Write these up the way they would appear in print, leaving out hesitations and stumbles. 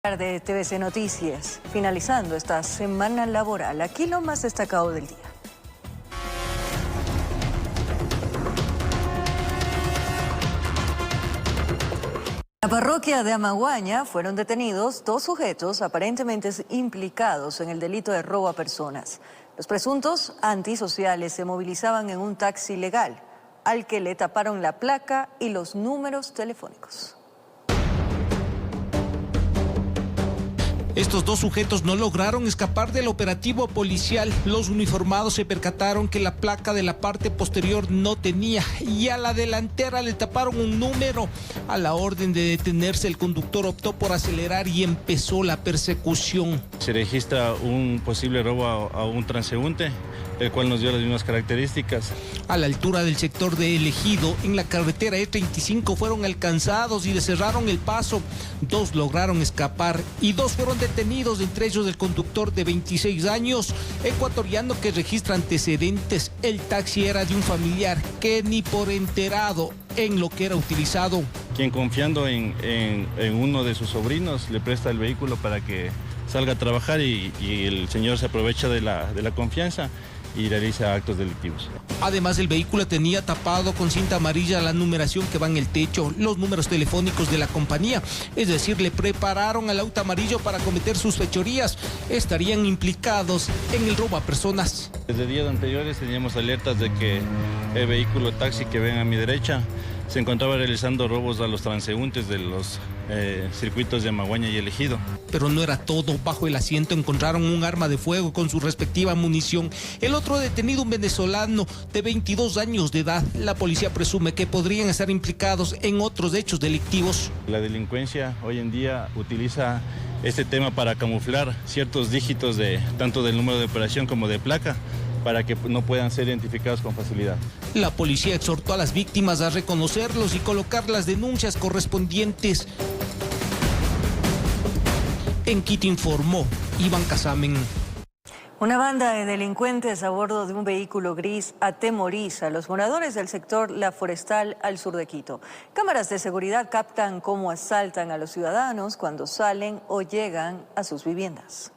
De TVC Noticias, finalizando esta semana laboral, aquí lo más destacado del día. En la parroquia de Amaguaña fueron detenidos dos sujetos aparentemente implicados en el delito de robo a personas. Los presuntos antisociales se movilizaban en un taxi legal, al que le taparon la placa y los números telefónicos. Estos dos sujetos no lograron escapar del operativo policial. Los uniformados se percataron que la placa de la parte posterior no tenía y a la delantera le taparon un número. A la orden de detenerse, el conductor optó por acelerar y empezó la persecución. Se registra un posible robo a un transeúnte, el cual nos dio las mismas características. A la altura del sector de El Ejido, en la carretera E35, fueron alcanzados y les cerraron el paso. Dos lograron escapar y dos fueron detenidos, entre ellos el conductor de 26 años, ecuatoriano que registra antecedentes. El taxi era de un familiar que ni por enterado en lo que era utilizado. Quien confiando en uno de sus sobrinos le presta el vehículo para que salga a trabajar y el señor se aprovecha de la confianza y realiza actos delictivos. Además, el vehículo tenía tapado con cinta amarilla la numeración que va en el techo, los números telefónicos de la compañía, es decir, le prepararon al auto amarillo para cometer sus fechorías. Estarían implicados en el robo a personas. Desde días anteriores teníamos alertas de que el vehículo taxi que ven a mi derecha se encontraba realizando robos a los transeúntes de los circuitos de Amaguaña y El Ejido. Pero no era todo. Bajo el asiento encontraron un arma de fuego con su respectiva munición. El otro detenido, un venezolano de 22 años de edad. La policía presume que podrían estar implicados en otros hechos delictivos. La delincuencia hoy en día utiliza este tema para camuflar ciertos dígitos tanto del número de operación como de placa, para que no puedan ser identificados con facilidad. La policía exhortó a las víctimas a reconocerlos y colocar las denuncias correspondientes. En Quito informó Iván Casamen. Una banda de delincuentes a bordo de un vehículo gris atemoriza a los moradores del sector La Forestal al sur de Quito. Cámaras de seguridad captan cómo asaltan a los ciudadanos cuando salen o llegan a sus viviendas.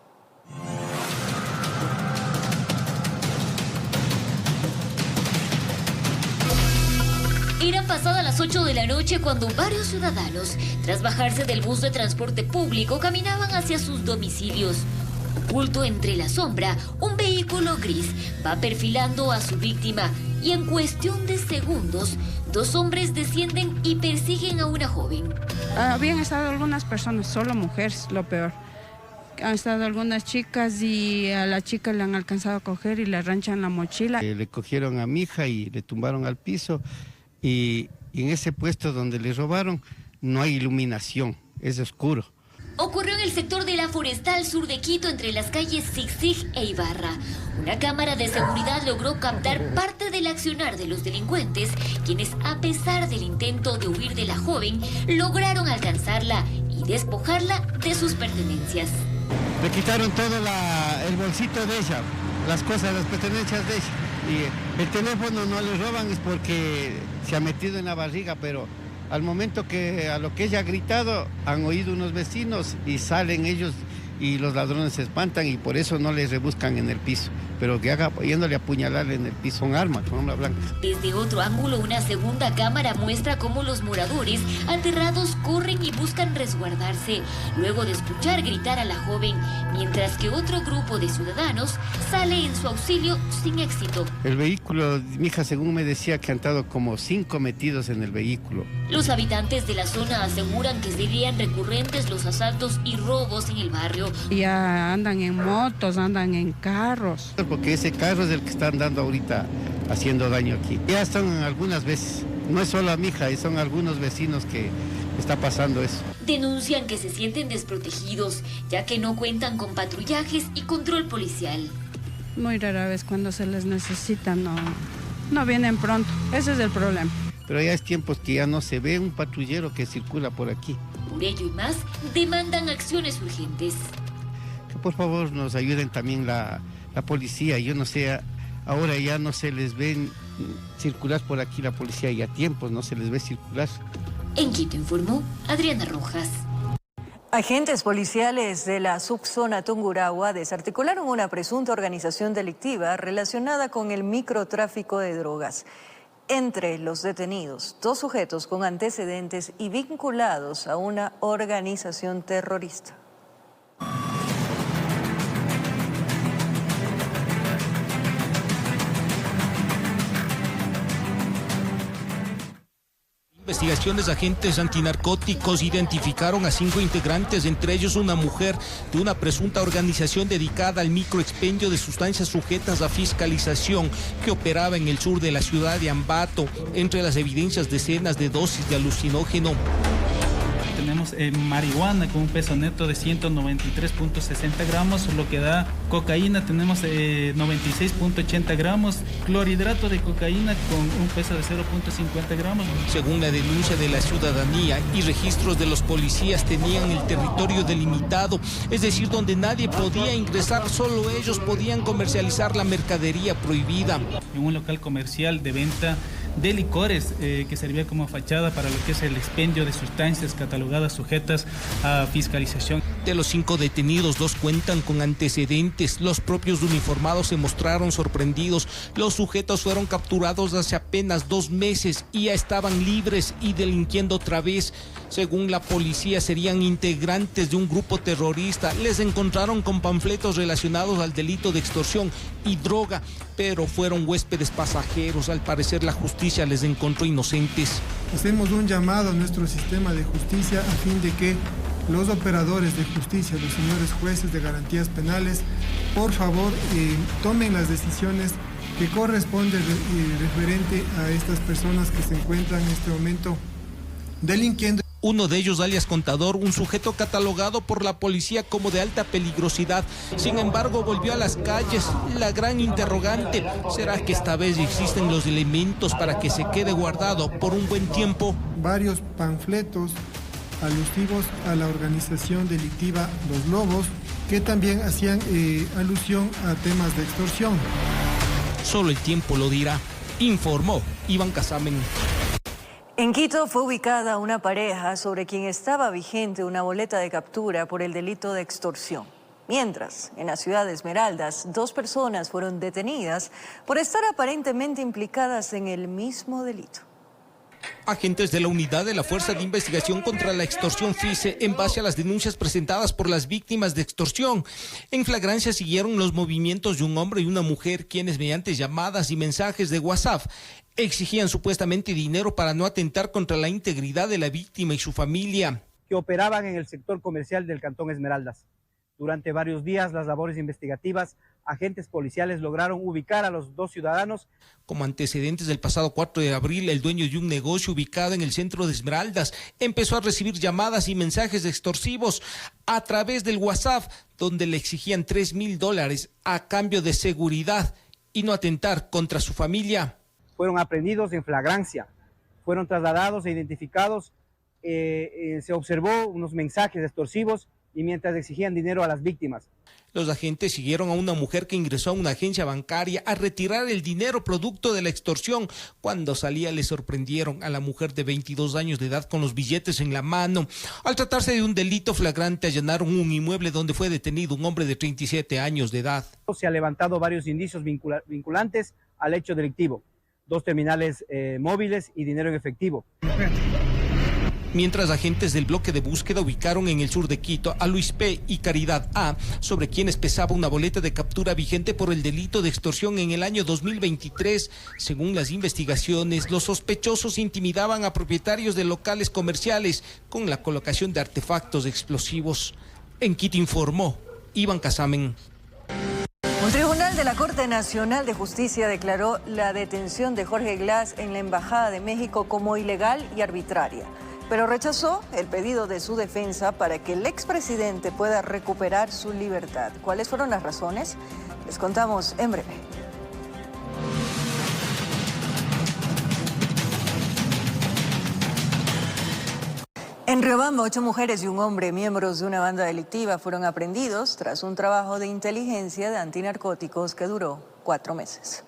Eran pasadas las 8 de la noche cuando varios ciudadanos, tras bajarse del bus de transporte público, caminaban hacia sus domicilios. Oculto entre la sombra, un vehículo gris va perfilando a su víctima y en cuestión de segundos, dos hombres descienden y persiguen a una joven. Habían estado algunas personas, solo mujeres, lo peor. Han estado algunas chicas y a la chica le han alcanzado a coger y le arranchan la mochila. Le cogieron a mi hija y le tumbaron al piso. Y en ese puesto donde le robaron no hay iluminación, es oscuro. Ocurrió en el sector de La Forestal, sur de Quito, entre las calles Zig e Ibarra. Una cámara de seguridad logró captar parte del accionar de los delincuentes, quienes, a pesar del intento de huir de la joven, lograron alcanzarla y despojarla de sus pertenencias. Le quitaron todo el bolsito de ella, las cosas, las pertenencias de ella. Y el teléfono no le roban es porque se ha metido en la barriga, pero al momento a lo que ella ha gritado, han oído unos vecinos y salen ellos y los ladrones se espantan y por eso no les rebuscan en el piso, pero que haga yéndole a apuñalarle en el piso con arma blanca. Desde otro ángulo, una segunda cámara muestra cómo los moradores aterrados corren y buscan resguardarse, luego de escuchar gritar a la joven, mientras que otro grupo de ciudadanos sale en su auxilio sin éxito. El vehículo, mi hija según me decía que han estado como 5 metidos en el vehículo. Los habitantes de la zona aseguran que serían recurrentes los asaltos y robos en el barrio. Ya andan en motos, andan en carros. Porque ese carro es el que está andando ahorita haciendo daño aquí. Ya están algunas veces, no es solo a mi hija, son algunos vecinos que está pasando eso. Denuncian que se sienten desprotegidos, ya que no cuentan con patrullajes y control policial. Muy rara vez cuando se les necesita, no vienen pronto, ese es el problema. Pero ya es tiempos que ya no se ve un patrullero que circula por aquí. Por ello y más, demandan acciones urgentes. Que por favor nos ayuden también la policía, yo no sé, ahora ya no se les ve circular por aquí la policía, y a tiempos no se les ve circular. En Quito informó Adriana Rojas. Agentes policiales de la subzona Tungurahua desarticularon una presunta organización delictiva relacionada con el microtráfico de drogas. Entre los detenidos, 2 sujetos con antecedentes y vinculados a una organización terrorista. Investigaciones, agentes antinarcóticos identificaron a 5 integrantes, entre ellos una mujer de una presunta organización dedicada al microexpendio de sustancias sujetas a fiscalización que operaba en el sur de la ciudad de Ambato. Entre las evidencias, decenas de dosis de alucinógeno. Tenemos marihuana con un peso neto de 193.60 gramos, lo que da cocaína, tenemos 96.80 gramos, clorhidrato de cocaína con un peso de 0.50 gramos. Según la denuncia de la ciudadanía y registros de los policías, tenían el territorio delimitado, es decir, donde nadie podía ingresar, solo ellos podían comercializar la mercadería prohibida. En un local comercial de venta de licores que servía como fachada para lo que es el expendio de sustancias catalogadas sujetas a fiscalización. De los 5 detenidos, 2 cuentan con antecedentes. Los propios uniformados se mostraron sorprendidos. Los sujetos fueron capturados hace apenas 2 meses y ya estaban libres y delinquiendo otra vez. Según la policía, serían integrantes de un grupo terrorista. Les encontraron con panfletos relacionados al delito de extorsión y droga, pero fueron huéspedes pasajeros. Al parecer, la justicia les encontró inocentes. Hacemos un llamado a nuestro sistema de justicia a fin de que los operadores de justicia, los señores jueces de garantías penales, por favor, tomen las decisiones que corresponden referente a estas personas que se encuentran en este momento delinquiendo. Uno de ellos, alias Contador, un sujeto catalogado por la policía como de alta peligrosidad. Sin embargo, volvió a las calles. La gran interrogante, ¿será que esta vez existen los elementos para que se quede guardado por un buen tiempo? Varios panfletos alusivos a la organización delictiva Los Lobos, que también hacían alusión a temas de extorsión. Solo el tiempo lo dirá, informó Iván Casamen. En Quito fue ubicada una pareja sobre quien estaba vigente una boleta de captura por el delito de extorsión. Mientras, en la ciudad de Esmeraldas, 2 personas fueron detenidas por estar aparentemente implicadas en el mismo delito. Agentes de la Unidad de la Fuerza de Investigación contra la Extorsión FICE, en base a las denuncias presentadas por las víctimas de extorsión, en flagrancia siguieron los movimientos de un hombre y una mujer, quienes mediante llamadas y mensajes de WhatsApp exigían supuestamente dinero para no atentar contra la integridad de la víctima y su familia. Que operaban en el sector comercial del Cantón Esmeraldas. Durante varios días, las labores investigativas, agentes policiales lograron ubicar a los 2 ciudadanos. Como antecedentes, del pasado 4 de abril, el dueño de un negocio ubicado en el centro de Esmeraldas empezó a recibir llamadas y mensajes extorsivos a través del WhatsApp, donde le exigían $3,000 a cambio de seguridad y no atentar contra su familia. Fueron aprehendidos en flagrancia, fueron trasladados e identificados, se observó unos mensajes extorsivos y mientras exigían dinero a las víctimas. Los agentes siguieron a una mujer que ingresó a una agencia bancaria a retirar el dinero producto de la extorsión. Cuando salía, le sorprendieron a la mujer de 22 años de edad con los billetes en la mano. Al tratarse de un delito flagrante, allanaron un inmueble donde fue detenido un hombre de 37 años de edad. Se han levantado varios indicios vinculantes al hecho delictivo. 2 terminales móviles y dinero en efectivo. Mientras, agentes del bloque de búsqueda ubicaron en el sur de Quito a Luis P. y Caridad A., sobre quienes pesaba una boleta de captura vigente por el delito de extorsión en el año 2023. Según las investigaciones, los sospechosos intimidaban a propietarios de locales comerciales con la colocación de artefactos explosivos. En Quito informó Iván Casamen. Un tribunal de la Corte Nacional de Justicia declaró la detención de Jorge Glass en la Embajada de México como ilegal y arbitraria, pero rechazó el pedido de su defensa para que el expresidente pueda recuperar su libertad. ¿Cuáles fueron las razones? Les contamos en breve. En Riobamba, 8 mujeres y un hombre, miembros de una banda delictiva, fueron aprehendidos tras un trabajo de inteligencia de antinarcóticos que duró 4 meses.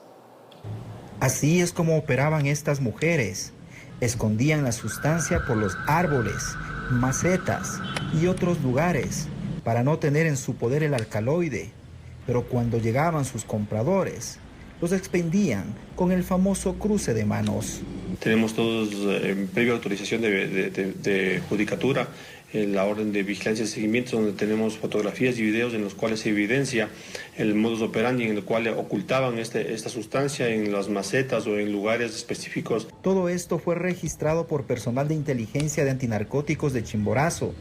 Así es como operaban estas mujeres. Escondían la sustancia por los árboles macetas y otros lugares para no tener en su poder el alcaloide. Pero cuando llegaban sus compradores, los expendían con el famoso cruce de manos. Tenemos todos previa autorización de judicatura, la orden de vigilancia y seguimiento, donde tenemos fotografías y videos en los cuales se evidencia el modus operandi en el cual ocultaban esta sustancia en las macetas o en lugares específicos. Todo esto fue registrado por personal de inteligencia de antinarcóticos de Chimborazo,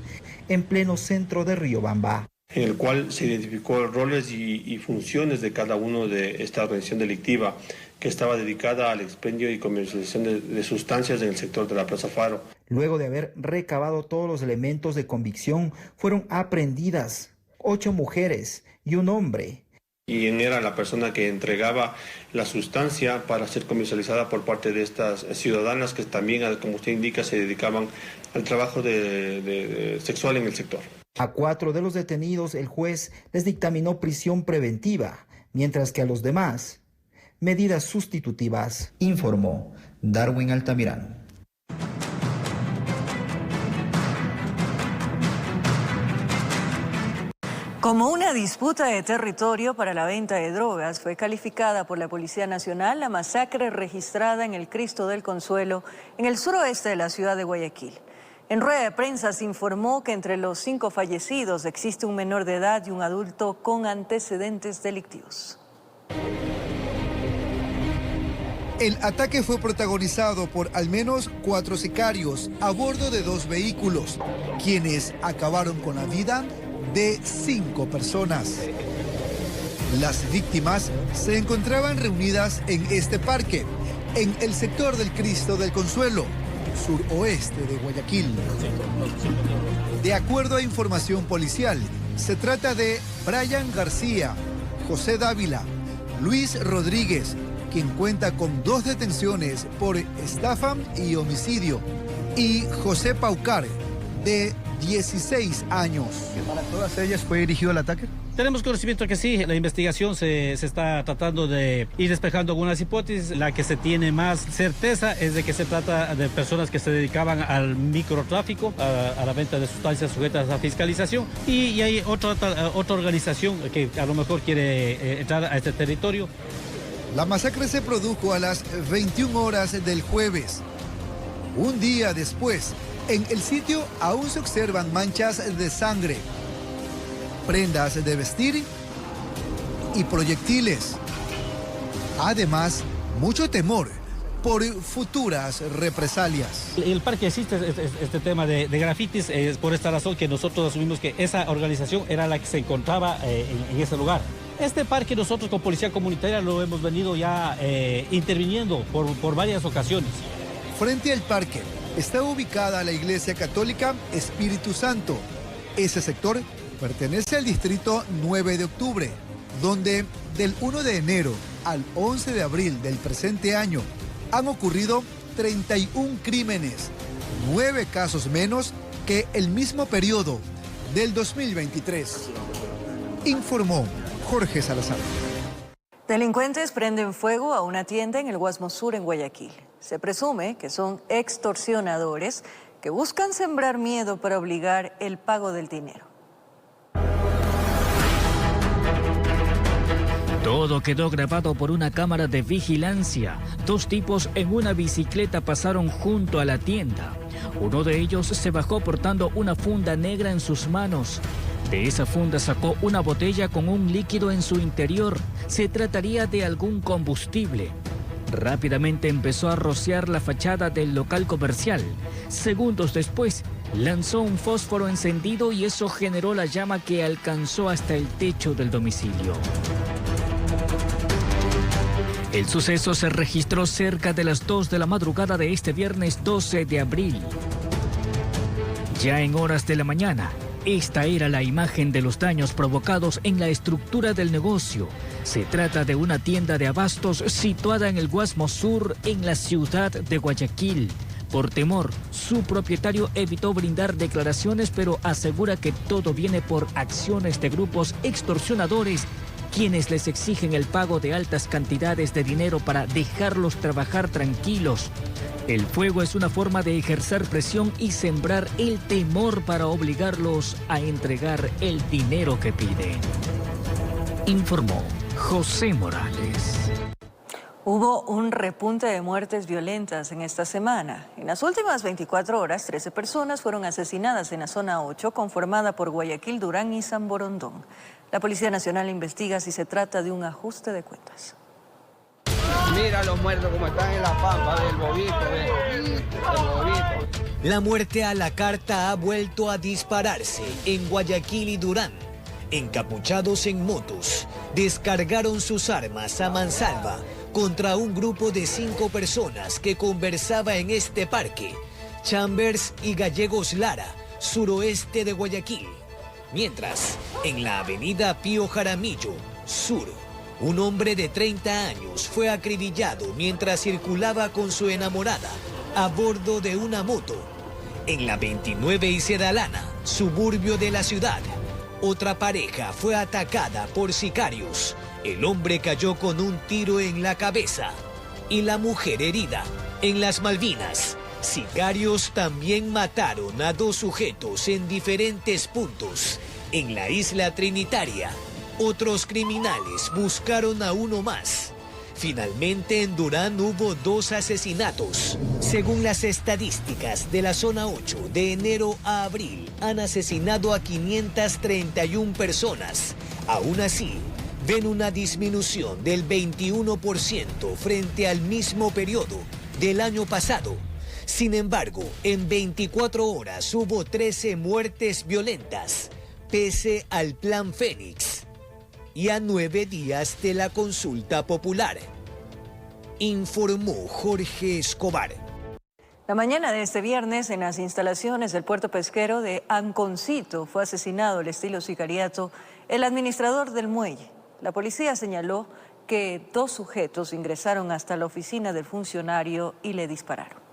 en pleno centro de Riobamba, en el cual se identificó roles y funciones de cada uno de esta organización delictiva que estaba dedicada al expendio y comercialización de sustancias en el sector de la Plaza Faro. Luego de haber recabado todos los elementos de convicción, fueron aprehendidas 8 mujeres y un hombre. Y era la persona que entregaba la sustancia para ser comercializada por parte de estas ciudadanas que también, como usted indica, se dedicaban al trabajo sexual en el sector. A 4 de los detenidos el juez les dictaminó prisión preventiva, mientras que a los demás, medidas sustitutivas, informó Darwin Altamirano. Como una disputa de territorio para la venta de drogas, fue calificada por la Policía Nacional la masacre registrada en el Cristo del Consuelo, en el suroeste de la ciudad de Guayaquil. En rueda de prensa se informó que entre los 5 fallecidos existe un menor de edad y un adulto con antecedentes delictivos. El ataque fue protagonizado por al menos 4 sicarios a bordo de 2 vehículos, quienes acabaron con la vida de 5 personas. Las víctimas se encontraban reunidas en este parque, en el sector del Cristo del Consuelo, suroeste de Guayaquil. De acuerdo a información policial, se trata de Brian García, José Dávila, Luis Rodríguez, quien cuenta con 2 detenciones por estafa y homicidio, y José Paucar, de 16 años. ¿Para todas ellas fue dirigido el ataque? Tenemos conocimiento que sí, la investigación se está tratando de ir despejando algunas hipótesis. La que se tiene más certeza es de que se trata de personas que se dedicaban al microtráfico, a la venta de sustancias sujetas a fiscalización, y hay otra organización que a lo mejor quiere entrar a este territorio. La masacre se produjo a las 21 horas del jueves. Un día después, en el sitio aún se observan manchas de sangre, prendas de vestir y proyectiles. Además, mucho temor por futuras represalias. El parque existe este tema de grafitis, es por esta razón que nosotros asumimos que esa organización era la que se encontraba en ese lugar. Este parque nosotros con Policía Comunitaria lo hemos venido ya interviniendo por varias ocasiones. Frente al parque está ubicada la Iglesia Católica Espíritu Santo. Ese sector pertenece al distrito 9 de octubre, donde del 1 de enero al 11 de abril del presente año han ocurrido 31 crímenes, 9 casos menos que el mismo periodo del 2023. Informó Jorge Salazar. Delincuentes prenden fuego a una tienda en el Guasmo Sur, en Guayaquil. Se presume que son extorsionadores que buscan sembrar miedo para obligar el pago del dinero. Todo quedó grabado por una cámara de vigilancia. 2 tipos en una bicicleta pasaron junto a la tienda. Uno de ellos se bajó portando una funda negra en sus manos. De esa funda sacó una botella con un líquido en su interior. Se trataría de algún combustible. Rápidamente empezó a rociar la fachada del local comercial. Segundos después, lanzó un fósforo encendido y eso generó la llama que alcanzó hasta el techo del domicilio. El suceso se registró cerca de las 2 de la madrugada de este viernes 12 de abril. Ya en horas de la mañana, esta era la imagen de los daños provocados en la estructura del negocio. Se trata de una tienda de abastos situada en el Guasmo Sur, en la ciudad de Guayaquil. Por temor, su propietario evitó brindar declaraciones, pero asegura que todo viene por acciones de grupos extorsionadores quienes les exigen el pago de altas cantidades de dinero para dejarlos trabajar tranquilos. El fuego es una forma de ejercer presión y sembrar el temor para obligarlos a entregar el dinero que piden. Informó José Morales. Hubo un repunte de muertes violentas en esta semana. En las últimas 24 horas, 13 personas fueron asesinadas en la zona 8, conformada por Guayaquil, Durán y San Borondón. La Policía Nacional investiga si se trata de un ajuste de cuentas. Mira los muertos como están en la pampa del bobito, La muerte a la carta ha vuelto a dispararse en Guayaquil y Durán. Encapuchados en motos, descargaron sus armas a mansalva contra un grupo de 5 personas que conversaba en este parque, Chambers y Gallegos Lara, suroeste de Guayaquil. Mientras, en la avenida Pío Jaramillo, sur, un hombre de 30 años fue acribillado mientras circulaba con su enamorada a bordo de una moto. En la 29 y Sedalana, suburbio de la ciudad, otra pareja fue atacada por sicarios. El hombre cayó con un tiro en la cabeza y la mujer herida. En las Malvinas, sicarios también mataron a 2 sujetos en diferentes puntos. En la isla Trinitaria, otros criminales buscaron a uno más. Finalmente en Durán hubo 2 asesinatos. Según las estadísticas de la zona 8, de enero a abril han asesinado a 531 personas. Aún así, ven una disminución del 21% frente al mismo periodo del año pasado. Sin embargo, en 24 horas hubo 13 muertes violentas, pese al Plan Fénix y a 9 días de la consulta popular. Informó Jorge Escobar. La mañana de este viernes, en las instalaciones del puerto pesquero de Anconcito, fue asesinado al estilo sicariato el administrador del muelle. La policía señaló que 2 sujetos ingresaron hasta la oficina del funcionario y le dispararon.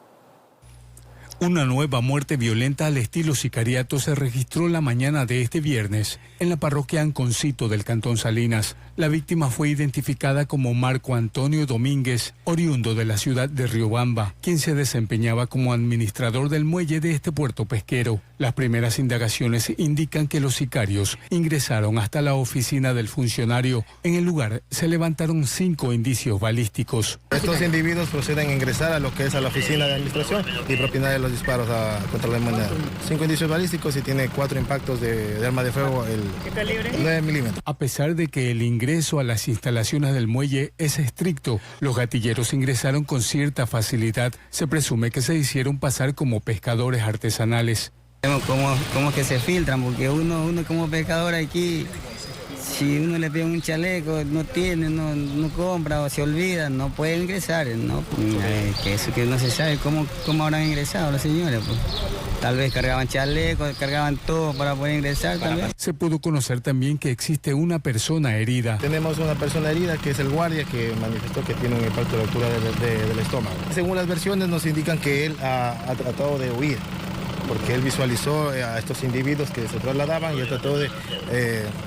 Una nueva muerte violenta al estilo sicariato se registró la mañana de este viernes en la parroquia Anconcito del Cantón Salinas. La víctima fue identificada como Marco Antonio Domínguez, oriundo de la ciudad de Riobamba, quien se desempeñaba como administrador del muelle de este puerto pesquero. Las primeras indagaciones indican que los sicarios ingresaron hasta la oficina del funcionario. En el lugar se levantaron 5 indicios balísticos. Estos individuos proceden a ingresar a lo que es a la oficina de administración y propiedad de los disparos contra la moneda. 5 indicios balísticos y tiene 4 impactos de arma de fuego, ¿Qué calibre? 9 milímetros. A pesar de que el ingreso a las instalaciones del muelle es estricto, los gatilleros ingresaron con cierta facilidad. Se presume que se hicieron pasar como pescadores artesanales. ¿Cómo es que se filtran? Porque uno como pescador aquí, si uno le pide un chaleco, no tiene, no compra o se olvida, no puede ingresar, ¿no? Que eso que no se sabe cómo habrán ingresado los señores, pues. Tal vez cargaban chalecos, cargaban todo para poder ingresar, tal vez. Se pudo conocer también que existe una persona herida. Tenemos una persona herida que es el guardia que manifestó que tiene un impacto de ruptura del estómago. Según las versiones nos indican que él ha tratado de huir, porque él visualizó a estos individuos que se trasladaban y él trató de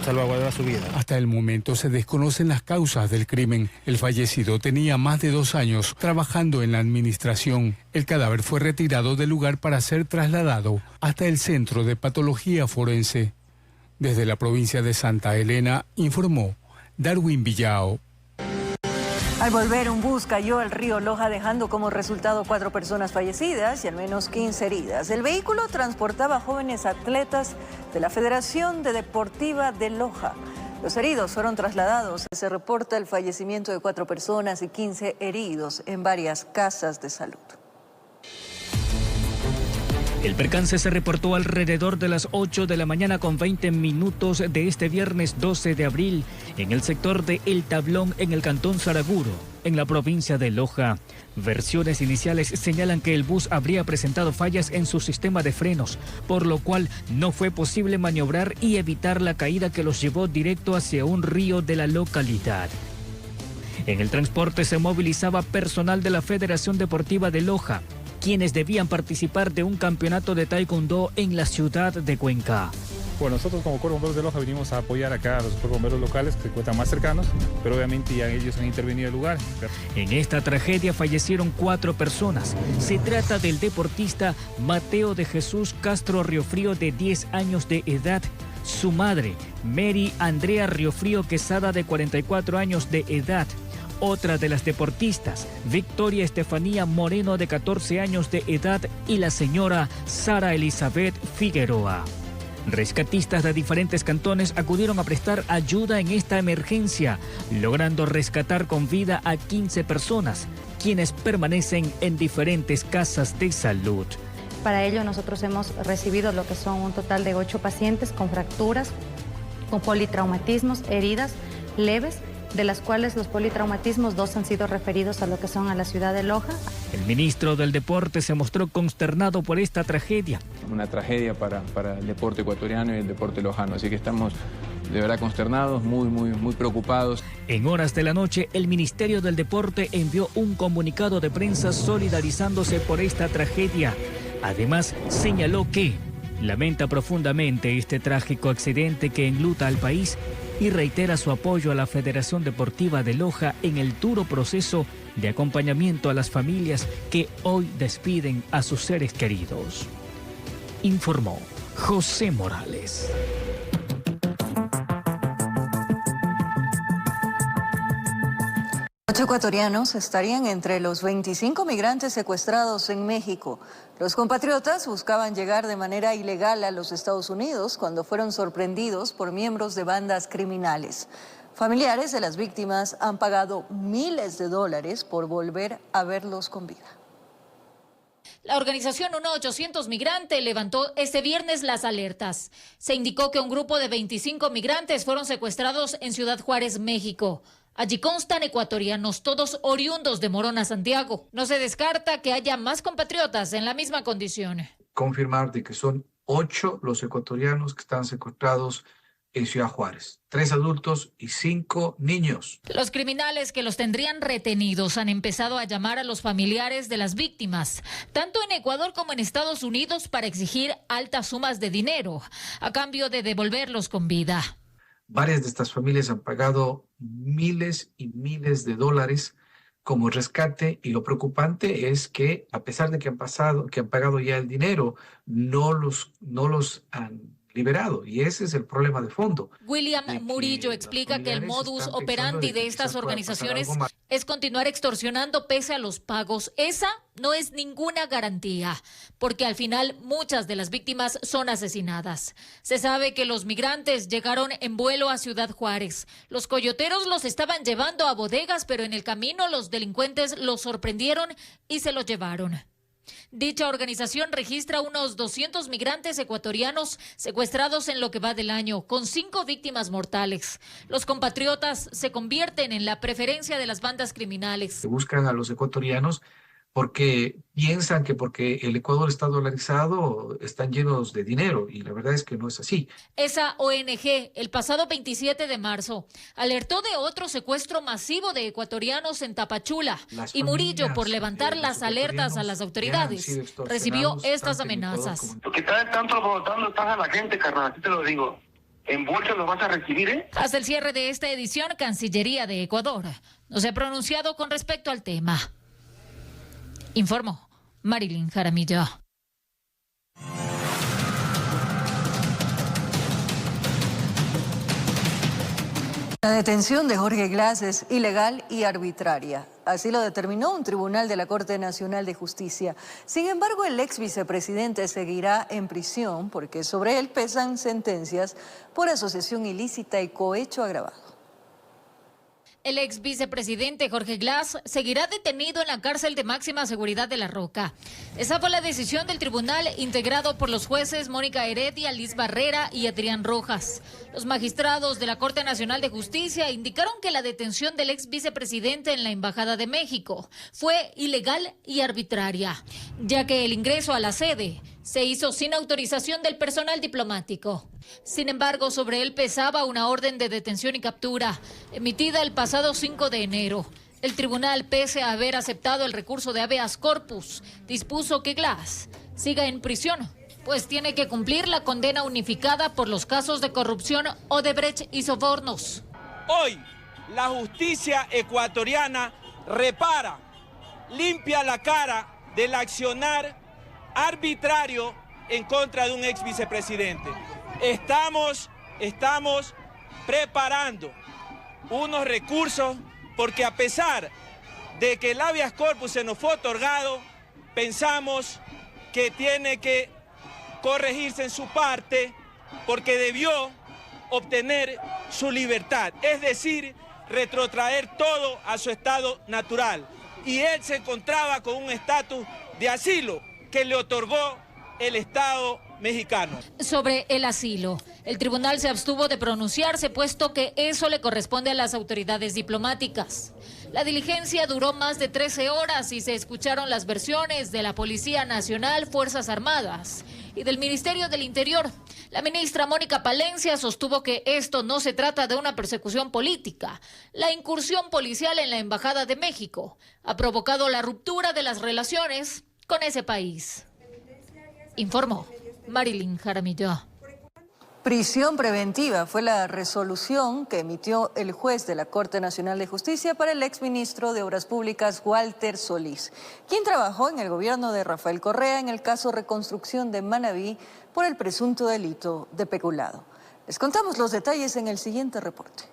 salvaguardar su vida. Hasta el momento se desconocen las causas del crimen. El fallecido tenía más de 2 años trabajando en la administración. El cadáver fue retirado del lugar para ser trasladado hasta el Centro de Patología Forense. Desde la provincia de Santa Elena, informó Darwin Villao. Al volver, un bus cayó al río Loja, dejando como resultado 4 personas fallecidas y al menos 15 heridas. El vehículo transportaba jóvenes atletas de la Federación Deportiva de Loja. Los heridos fueron trasladados. Se reporta el fallecimiento de 4 personas y 15 heridos en varias casas de salud. El percance se reportó alrededor de las 8 de la mañana con 20 minutos de este viernes 12 de abril en el sector de El Tablón en el cantón Saraguro, en la provincia de Loja. Versiones iniciales señalan que el bus habría presentado fallas en su sistema de frenos, por lo cual no fue posible maniobrar y evitar la caída que los llevó directo hacia un río de la localidad. En el transporte se movilizaba personal de la Federación Deportiva de Loja, quienes debían participar de un campeonato de taekwondo en la ciudad de Cuenca. Bueno, nosotros como Cuerpo de Bomberos de Loja venimos a apoyar acá a los cuerpos bomberos locales que se encuentran más cercanos, pero obviamente ya ellos han intervenido en el lugar. En esta tragedia fallecieron 4 personas. Se trata del deportista Mateo de Jesús Castro Riofrío, de 10 años de edad. Su madre, Mary Andrea Riofrío Quesada, de 44 años de edad. Otra de las deportistas, Victoria Estefanía Moreno, de 14 años de edad, y la señora Sara Elizabeth Figueroa. Rescatistas de diferentes cantones acudieron a prestar ayuda en esta emergencia, logrando rescatar con vida a 15 personas, quienes permanecen en diferentes casas de salud. Para ello nosotros hemos recibido lo que son un total de 8 pacientes con fracturas, con politraumatismos, heridas leves, de las cuales los politraumatismos 2 han sido referidos a lo que son a la ciudad de Loja. El ministro del Deporte se mostró consternado por esta tragedia. Una tragedia para el deporte ecuatoriano y el deporte lojano, así que estamos de verdad consternados, muy preocupados. En horas de la noche, el Ministerio del Deporte envió un comunicado de prensa solidarizándose por esta tragedia. Además, señaló que lamenta profundamente este trágico accidente que enluta al país y reitera su apoyo a la Federación Deportiva de Loja en el duro proceso de acompañamiento a las familias que hoy despiden a sus seres queridos. Informó José Morales. 8 ecuatorianos estarían entre los 25 migrantes secuestrados en México. Los compatriotas buscaban llegar de manera ilegal a los Estados Unidos cuando fueron sorprendidos por miembros de bandas criminales. Familiares de las víctimas han pagado miles de dólares por volver a verlos con vida. La organización 1-800 Migrante levantó este viernes las alertas. Se indicó que un grupo de 25 migrantes fueron secuestrados en Ciudad Juárez, México. Allí constan ecuatorianos, todos oriundos de Morona, Santiago. No se descarta que haya más compatriotas en la misma condición. Confirmar de que son 8 los ecuatorianos que están secuestrados en Ciudad Juárez. 3 adultos y 5 niños. Los criminales que los tendrían retenidos han empezado a llamar a los familiares de las víctimas, tanto en Ecuador como en Estados Unidos, para exigir altas sumas de dinero a cambio de devolverlos con vida. Varias de estas familias han pagado miles y miles de dólares como rescate, y lo preocupante es que a pesar de que han pagado ya el dinero, no los han liberado, y ese es el problema de fondo. William Murillo explica que el modus operandi de estas organizaciones es continuar extorsionando pese a los pagos. Esa no es ninguna garantía, porque al final muchas de las víctimas son asesinadas. Se sabe que los migrantes llegaron en vuelo a Ciudad Juárez. Los coyoteros los estaban llevando a bodegas, pero en el camino los delincuentes los sorprendieron y se los llevaron. Dicha organización registra unos 200 migrantes ecuatorianos secuestrados en lo que va del año, con 5 víctimas mortales. Los compatriotas se convierten en la preferencia de las bandas criminales. Buscan a los ecuatorianos porque piensan que porque el Ecuador está dolarizado están llenos de dinero, y la verdad es que no es así. Esa ONG, el pasado 27 de marzo, alertó de otro secuestro masivo de ecuatorianos en Tapachula, y Murillo, por levantar las alertas a las autoridades, recibió estas amenazas. Porque tanto alborotando estás a la gente, carnal, así te lo digo. En bolsa los vas a recibir, ¿eh? Hasta el cierre de esta edición, Cancillería de Ecuador no se ha pronunciado con respecto al tema. Informó Marilyn Jaramillo. La detención de Jorge Glass es ilegal y arbitraria. Así lo determinó un tribunal de la Corte Nacional de Justicia. Sin embargo, el ex vicepresidente seguirá en prisión porque sobre él pesan sentencias por asociación ilícita y cohecho agravado. El ex vicepresidente Jorge Glass seguirá detenido en la cárcel de máxima seguridad de La Roca. Esa fue la decisión del tribunal, integrado por los jueces Mónica Heredia, Liz Barrera y Adrián Rojas. Los magistrados de la Corte Nacional de Justicia indicaron que la detención del ex vicepresidente en la Embajada de México fue ilegal y arbitraria, ya que el ingreso a la sede se hizo sin autorización del personal diplomático. Sin embargo, sobre él pesaba una orden de detención y captura, emitida el pasado 5 de enero. El tribunal, pese a haber aceptado el recurso de habeas corpus, dispuso que Glass siga en prisión pues tiene que cumplir la condena unificada por los casos de corrupción Odebrecht y sobornos. Hoy, la justicia ecuatoriana repara, limpia la cara del accionar arbitrario en contra de un ex vicepresidente. Estamos preparando unos recursos porque a pesar de que el habeas corpus se nos fue otorgado, pensamos que tiene que corregirse en su parte porque debió obtener su libertad, es decir, retrotraer todo a su estado natural. Y él se encontraba con un estatus de asilo que le otorgó el Estado mexicano. Sobre el asilo, el tribunal se abstuvo de pronunciarse, puesto que eso le corresponde a las autoridades diplomáticas. La diligencia duró más de 13 horas y se escucharon las versiones de la Policía Nacional, Fuerzas Armadas y del Ministerio del Interior. La ministra Mónica Palencia sostuvo que esto no se trata de una persecución política. La incursión policial en la Embajada de México ha provocado la ruptura de las relaciones con ese país. Informó Marilyn Jaramillo. Prisión preventiva fue la resolución que emitió el juez de la Corte Nacional de Justicia para el exministro de Obras Públicas, Walter Solís, quien trabajó en el gobierno de Rafael Correa en el caso Reconstrucción de Manabí por el presunto delito de peculado. Les contamos los detalles en el siguiente reporte.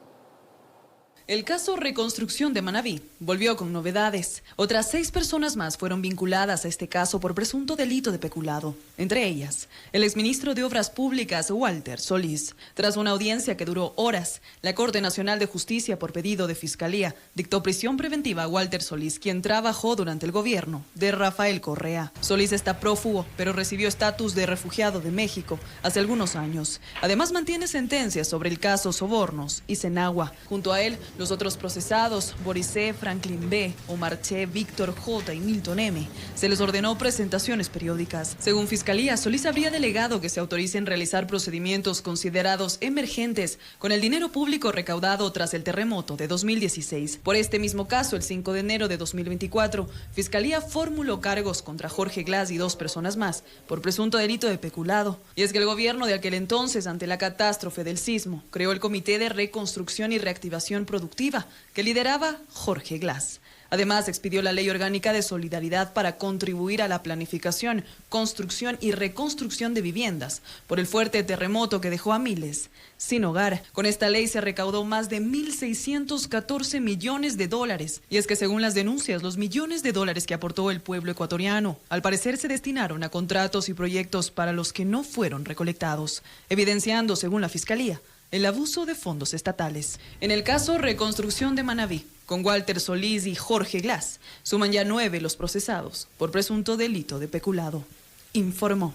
El caso Reconstrucción de Manabí volvió con novedades. Otras 6 personas más fueron vinculadas a este caso por presunto delito de peculado. Entre ellas, el exministro de Obras Públicas, Walter Solís. Tras una audiencia que duró horas, la Corte Nacional de Justicia, por pedido de Fiscalía, dictó prisión preventiva a Walter Solís, quien trabajó durante el gobierno de Rafael Correa. Solís está prófugo, pero recibió estatus de refugiado de México hace algunos años. Además, mantiene sentencias sobre el caso Sobornos y Senagua. Junto a él, los otros procesados, Boris C., Franklin B., Omar Che, Víctor J. y Milton M., se les ordenó presentaciones periódicas. Según Fiscalía, Solís habría delegado que se autoricen realizar procedimientos considerados emergentes con el dinero público recaudado tras el terremoto de 2016. Por este mismo caso, el 5 de enero de 2024, Fiscalía formuló cargos contra Jorge Glass y 2 personas más por presunto delito de peculado. Y es que el gobierno de aquel entonces, ante la catástrofe del sismo, creó el Comité de Reconstrucción y Reactivación Productiva, que lideraba Jorge Glass. Además, expidió la Ley Orgánica de Solidaridad para contribuir a la planificación, construcción y reconstrucción de viviendas por el fuerte terremoto que dejó a miles sin hogar. Con esta ley se recaudó más de 1.614 millones de dólares. Y es que según las denuncias, los millones de dólares que aportó el pueblo ecuatoriano, al parecer se destinaron a contratos y proyectos para los que no fueron recolectados, evidenciando, según la Fiscalía, el abuso de fondos estatales. En el caso Reconstrucción de Manabí, con Walter Solís y Jorge Glass, suman ya 9 los procesados por presunto delito de peculado. Informó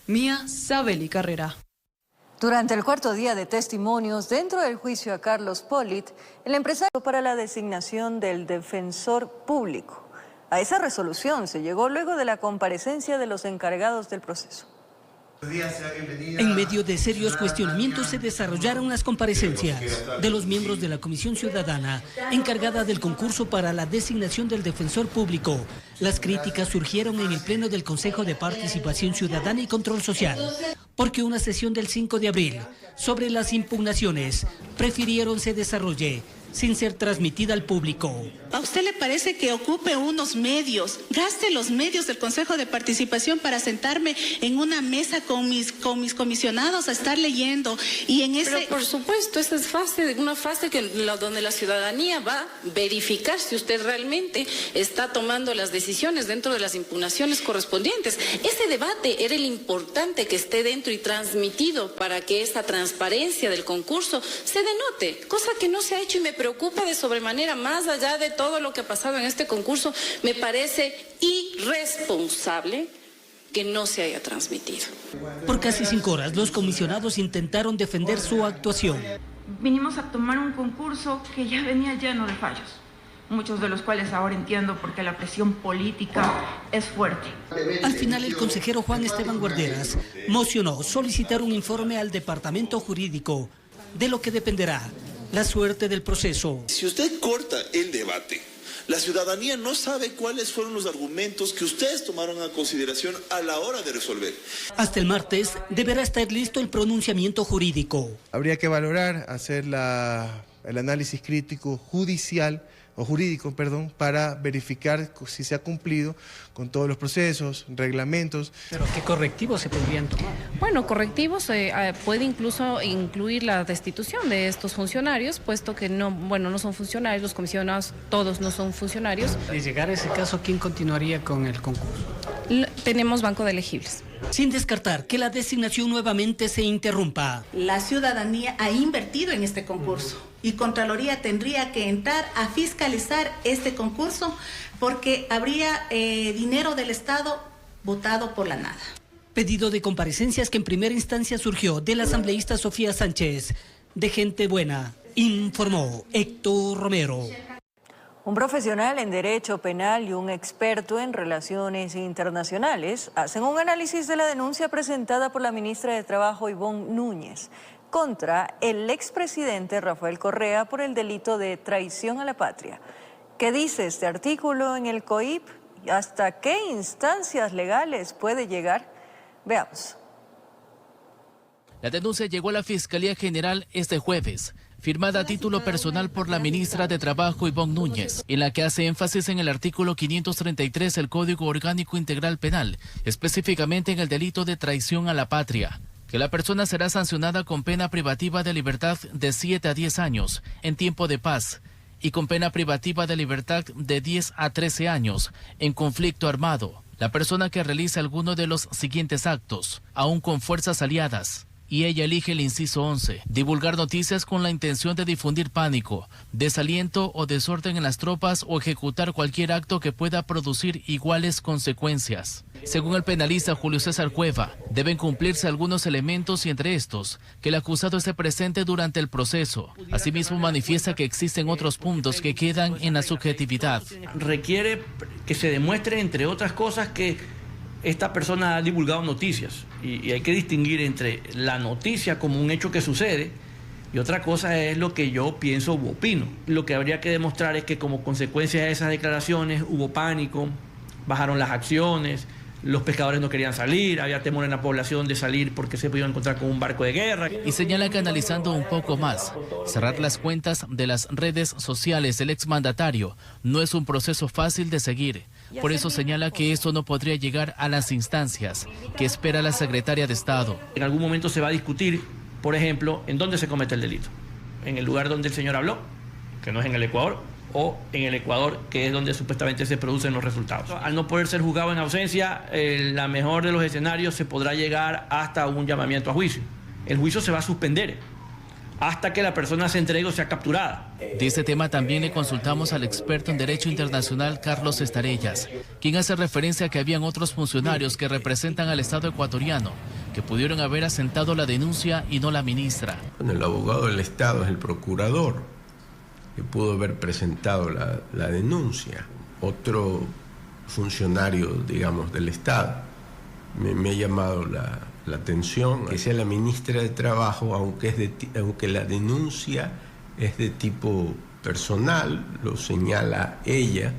Mía Sabeli Carrera. Durante el cuarto día de testimonios dentro del juicio a Carlos Polit, el empresario para la designación del defensor público. A esa resolución se llegó luego de la comparecencia de los encargados del proceso. En medio de serios cuestionamientos se desarrollaron las comparecencias de los miembros de la Comisión Ciudadana encargada del concurso para la designación del defensor público. Las críticas surgieron en el Pleno del Consejo de Participación Ciudadana y Control Social, porque una sesión del 5 de abril sobre las impugnaciones prefirieron se desarrolle sin ser transmitida al público. ¿A usted le parece que ocupe unos medios, gaste los medios del Consejo de Participación para sentarme en una mesa con mis comisionados a estar leyendo? Y en ese... Pero por supuesto, esta es una fase donde la ciudadanía va a verificar si usted realmente está tomando las decisiones dentro de las impugnaciones correspondientes. Ese debate era el importante que esté dentro y transmitido para que esta transparencia del concurso se denote, cosa que no se ha hecho y me preocupa de sobremanera. Más allá de todo lo que ha pasado en este concurso, me parece irresponsable que no se haya transmitido. Por casi 5 horas, los comisionados intentaron defender su actuación. Vinimos a tomar un concurso que ya venía lleno de fallos, muchos de los cuales ahora entiendo porque la presión política es fuerte. Al final, el consejero Juan Esteban Guarderas mocionó solicitar un informe al Departamento Jurídico, de lo que dependerá la suerte del proceso. Si usted corta el debate La ciudadanía no sabe cuáles fueron los argumentos que ustedes tomaron a consideración a la hora de resolver. Hasta el martes deberá estar listo el pronunciamiento jurídico. Habría que valorar, hacer el análisis crítico jurídico, para verificar si se ha cumplido con todos los procesos, reglamentos. ¿Pero qué correctivos se podrían tomar? Bueno, correctivos puede incluso incluir la destitución de estos funcionarios, puesto que no son funcionarios, los comisionados todos no son funcionarios. De llegar a ese caso, ¿quién continuaría con el concurso? Tenemos banco de elegibles. Sin descartar que la designación nuevamente se interrumpa. La ciudadanía ha invertido en este concurso y Contraloría tendría que entrar a fiscalizar este concurso porque habría dinero del Estado botado por la nada. Pedido de comparecencias que en primera instancia surgió de la asambleísta Sofía Sánchez. De Gente Buena, informó Héctor Romero. Un profesional en Derecho Penal y un experto en Relaciones Internacionales hacen un análisis de la denuncia presentada por la ministra de Trabajo, Ivonne Núñez, contra el expresidente Rafael Correa por el delito de traición a la patria. ¿Qué dice este artículo en el COIP? ¿Hasta qué instancias legales puede llegar? Veamos. La denuncia llegó a la Fiscalía General este jueves, firmada a título personal por la ministra de Trabajo, Ivonne Núñez, en la que hace énfasis en el artículo 533 del Código Orgánico Integral Penal, específicamente en el delito de traición a la patria, que la persona será sancionada con pena privativa de libertad de 7 a 10 años en tiempo de paz y con pena privativa de libertad de 10 a 13 años en conflicto armado. La persona que realice alguno de los siguientes actos, aun con fuerzas aliadas, y ella elige el inciso 11, divulgar noticias con la intención de difundir pánico, desaliento o desorden en las tropas o ejecutar cualquier acto que pueda producir iguales consecuencias. Según el penalista Julio César Cueva, deben cumplirse algunos elementos y entre estos, que el acusado esté presente durante el proceso. Asimismo manifiesta que existen otros puntos que quedan en la subjetividad. Requiere que se demuestre, entre otras cosas, que esta persona ha divulgado noticias y hay que distinguir entre la noticia como un hecho que sucede y otra cosa es lo que yo pienso u opino. Lo que habría que demostrar es que como consecuencia de esas declaraciones hubo pánico, bajaron las acciones, los pescadores no querían salir, había temor en la población de salir porque se podían encontrar con un barco de guerra. Y señala que analizando un poco más, cerrar las cuentas de las redes sociales del exmandatario no es un proceso fácil de seguir. Por eso señala que esto no podría llegar a las instancias que espera la secretaria de Estado. En algún momento se va a discutir, por ejemplo, en dónde se comete el delito. En el lugar donde el señor habló, que no es en el Ecuador, o en el Ecuador, que es donde supuestamente se producen los resultados. Al no poder ser juzgado en ausencia, la mejor de los escenarios se podrá llegar hasta un llamamiento a juicio. El juicio se va a suspender hasta que la persona se entregue o sea capturada. De este tema también le consultamos al experto en Derecho Internacional Carlos Estarellas, quien hace referencia a que habían otros funcionarios que representan al Estado ecuatoriano que pudieron haber asentado la denuncia y no la ministra. Bueno, el abogado del Estado es el procurador que pudo haber presentado la denuncia. Otro funcionario, digamos, del Estado me ha llamado la atención, que sea la ministra de Trabajo, aunque la denuncia es de tipo personal, lo señala ella,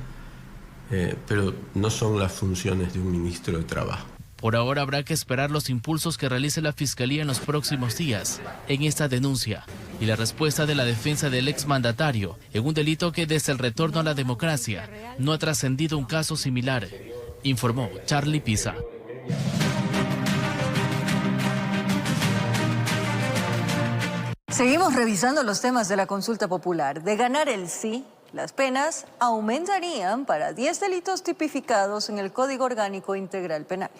pero no son las funciones de un ministro de Trabajo. Por ahora habrá que esperar los impulsos que realice la Fiscalía en los próximos días en esta denuncia y la respuesta de la defensa del exmandatario en un delito que desde el retorno a la democracia no ha trascendido un caso similar, informó Charlie Pisa. Seguimos revisando los temas de la consulta popular. De ganar el sí, las penas aumentarían para 10 delitos tipificados en el Código Orgánico Integral Penal.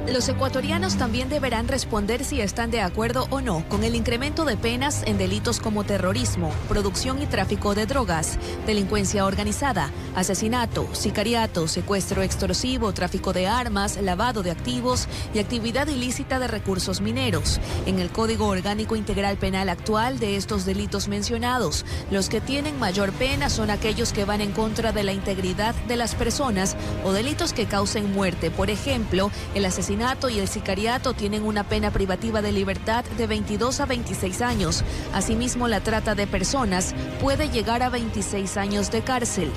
Los ecuatorianos también deberán responder si están de acuerdo o no con el incremento de penas en delitos como terrorismo, producción y tráfico de drogas, delincuencia organizada, asesinato, sicariato, secuestro extorsivo, tráfico de armas, lavado de activos y actividad ilícita de recursos mineros. En el Código Orgánico Integral Penal actual, de estos delitos mencionados, los que tienen mayor pena son aquellos que van en contra de la integridad de las personas o delitos que causen muerte, por ejemplo, el asesinato asesinato y el sicariato tienen una pena privativa de libertad de 22 a 26 años. Asimismo, la trata de personas puede llegar a 26 años de cárcel.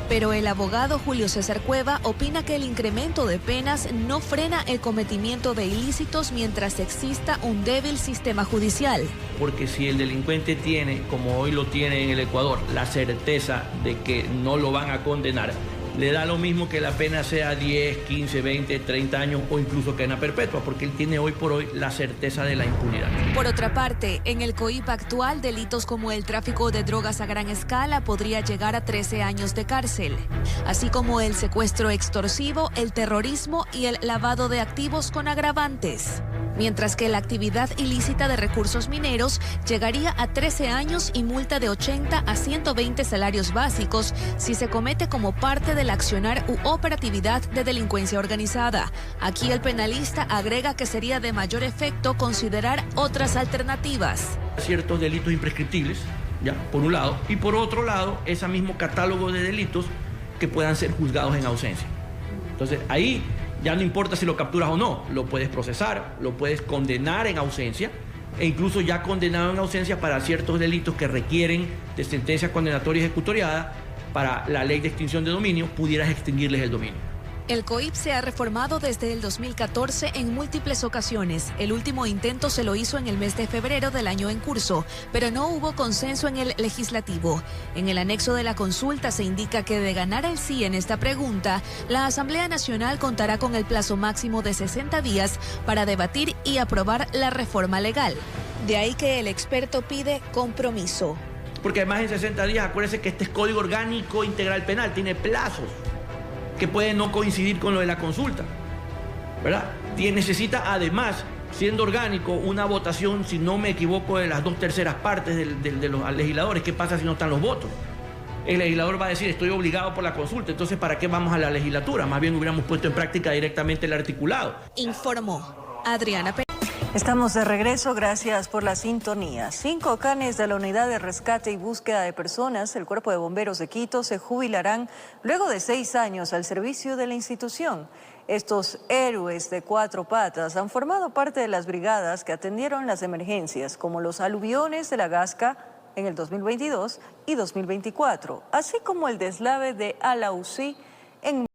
Pero el abogado Julio César Cueva opina que el incremento de penas no frena el cometimiento de ilícitos mientras exista un débil sistema judicial. Porque si el delincuente tiene, como hoy lo tiene en el Ecuador, la certeza de que no lo van a condenar, le da lo mismo que la pena sea 10, 15, 20, 30 años o incluso cadena perpetua, porque él tiene hoy por hoy la certeza de la impunidad. Por otra parte, en el COIP actual, delitos como el tráfico de drogas a gran escala podría llegar a 13 años de cárcel, así como el secuestro extorsivo, el terrorismo y el lavado de activos con agravantes. Mientras que la actividad ilícita de recursos mineros llegaría a 13 años y multa de 80 a 120 salarios básicos si se comete como parte del accionar u operatividad de delincuencia organizada. Aquí el penalista agrega que sería de mayor efecto considerar otras alternativas. Ciertos delitos imprescriptibles, ya, por un lado, y por otro lado, ese mismo catálogo de delitos que puedan ser juzgados en ausencia. Entonces, ahí ya no importa si lo capturas o no, lo puedes procesar, lo puedes condenar en ausencia e incluso ya condenado en ausencia para ciertos delitos que requieren de sentencia condenatoria ejecutoriada para la ley de extinción de dominio, pudieras extinguirles el dominio. El COIP se ha reformado desde el 2014 en múltiples ocasiones. El último intento se lo hizo en el mes de febrero del año en curso, pero no hubo consenso en el legislativo. En el anexo de la consulta se indica que de ganar el sí en esta pregunta, la Asamblea Nacional contará con el plazo máximo de 60 días para debatir y aprobar la reforma legal. De ahí que el experto pide compromiso. Porque además en 60 días, acuérdense que este es Código Orgánico Integral Penal, tiene plazos que pueden no coincidir con lo de la consulta, ¿verdad? Y necesita además, siendo orgánico, una votación, si no me equivoco, de las 2/3 partes de los legisladores. ¿Qué pasa si no están los votos? El legislador va a decir, estoy obligado por la consulta, entonces ¿para qué vamos a la legislatura? Más bien hubiéramos puesto en práctica directamente el articulado. Informó Adriana Pérez. Estamos de regreso, gracias por la sintonía. 5 canes de la Unidad de Rescate y Búsqueda de Personas, el Cuerpo de Bomberos de Quito, se jubilarán luego de 6 años al servicio de la institución. Estos héroes de 4 patas han formado parte de las brigadas que atendieron las emergencias, como los aluviones de la Gasca en el 2022 y 2024, así como el deslave de Alausí en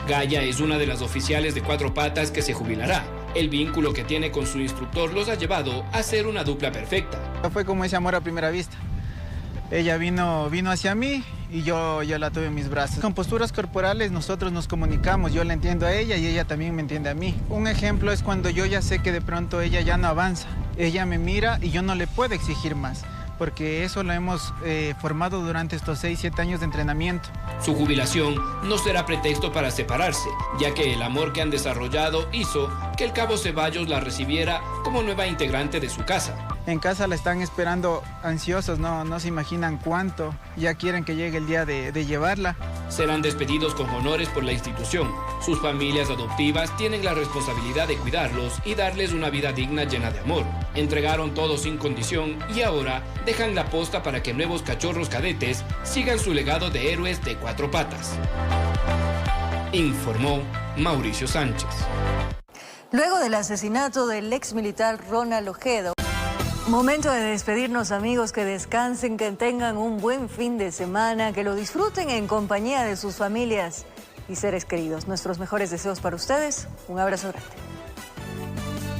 Gaya es una de las oficiales de 4 patas que se jubilará. El vínculo que tiene con su instructor los ha llevado a ser una dupla perfecta. Fue como ese amor a primera vista. Ella vino hacia mí y yo la tuve en mis brazos. Con posturas corporales nosotros nos comunicamos, yo la entiendo a ella y ella también me entiende a mí. Un ejemplo es cuando yo ya sé que de pronto ella ya no avanza. Ella me mira y yo no le puedo exigir más, porque eso lo hemos formado durante estos 6-7 años de entrenamiento. Su jubilación no será pretexto para separarse, ya que el amor que han desarrollado hizo que el cabo Ceballos la recibiera como nueva integrante de su casa. En casa la están esperando ansiosos, no se imaginan cuánto. Ya quieren que llegue el día de llevarla. Serán despedidos con honores por la institución. Sus familias adoptivas tienen la responsabilidad de cuidarlos y darles una vida digna llena de amor. Entregaron todo sin condición y ahora dejan la posta para que nuevos cachorros cadetes sigan su legado de héroes de 4 patas. Informó Mauricio Sánchez. Luego del asesinato del ex militar Ronald Ojeda. Momento de despedirnos, amigos, que descansen, que tengan un buen fin de semana, que lo disfruten en compañía de sus familias y seres queridos. Nuestros mejores deseos para ustedes. Un abrazo grande.